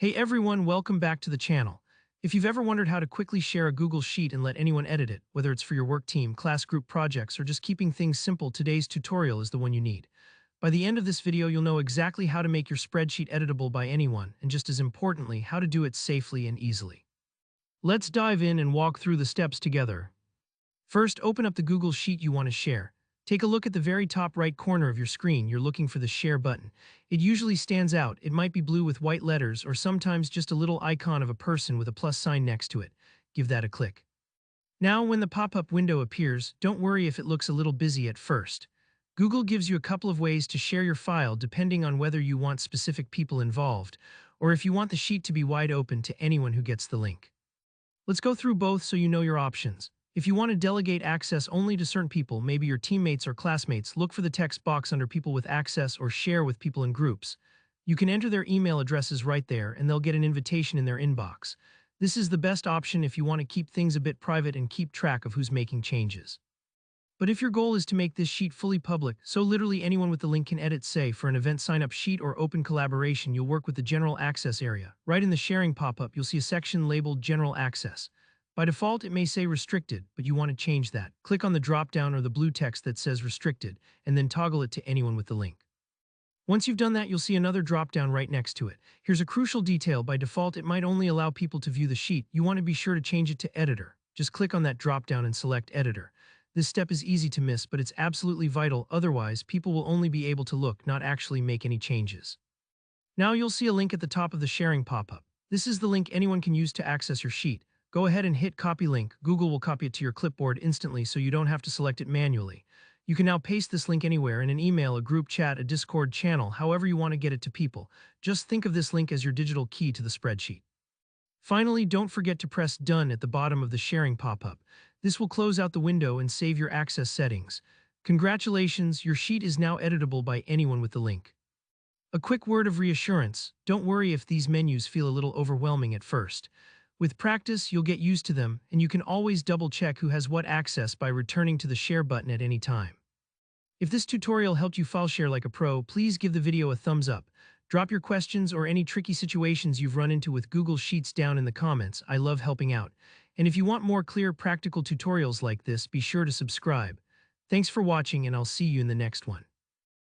Hey everyone, welcome back to the channel. If you've ever wondered how to quickly share a Google Sheet and let anyone edit it, whether it's for your work team, class group projects, or just keeping things simple, today's tutorial is the one you need. By the end of this video, you'll know exactly how to make your spreadsheet editable by anyone, and just as importantly, how to do it safely and easily. Let's dive in and walk through the steps together. First, open up the Google Sheet you want to share. Take a look at the very top right corner of your screen. You're looking for the Share button. It usually stands out. It might be blue with white letters or sometimes just a little icon of a person with a plus sign next to it. Give that a click. Now, when the pop-up window appears, don't worry if it looks a little busy at first. Google gives you a couple of ways to share your file depending on whether you want specific people involved or if you want the sheet to be wide open to anyone who gets the link. Let's go through both so you know your options. If you want to delegate access only to certain people, maybe your teammates or classmates, look for the text box under People with Access or Share with People in Groups. You can enter their email addresses right there and they'll get an invitation in their inbox. This is the best option if you want to keep things a bit private and keep track of who's making changes. But if your goal is to make this sheet fully public, so literally anyone with the link can edit, say, for an event sign-up sheet or open collaboration, you'll work with the General Access area. Right in the Sharing pop-up, you'll see a section labeled General Access. By default, it may say Restricted, but you want to change that. Click on the drop-down or the blue text that says Restricted, and then toggle it to anyone with the link. Once you've done that, you'll see another drop-down right next to it. Here's a crucial detail. By default, it might only allow people to view the sheet. You want to be sure to change it to Editor. Just click on that drop-down and select Editor. This step is easy to miss, but it's absolutely vital. Otherwise, people will only be able to look, not actually make any changes. Now you'll see a link at the top of the Sharing pop-up. This is the link anyone can use to access your sheet. Go ahead and hit Copy Link. Google will copy it to your clipboard instantly so you don't have to select it manually. You can now paste this link anywhere in an email, a group chat, a Discord channel, however you want to get it to people. Just think of this link as your digital key to the spreadsheet. Finally, don't forget to press Done at the bottom of the Sharing pop-up. This will close out the window and save your access settings. Congratulations, your sheet is now editable by anyone with the link. A quick word of reassurance: don't worry if these menus feel a little overwhelming at first. With practice, you'll get used to them, and you can always double-check who has what access by returning to the Share button at any time. If this tutorial helped you file share like a pro, please give the video a thumbs up. Drop your questions or any tricky situations you've run into with Google Sheets down in the comments. I love helping out. And if you want more clear, practical tutorials like this, be sure to subscribe. Thanks for watching, and I'll see you in the next one.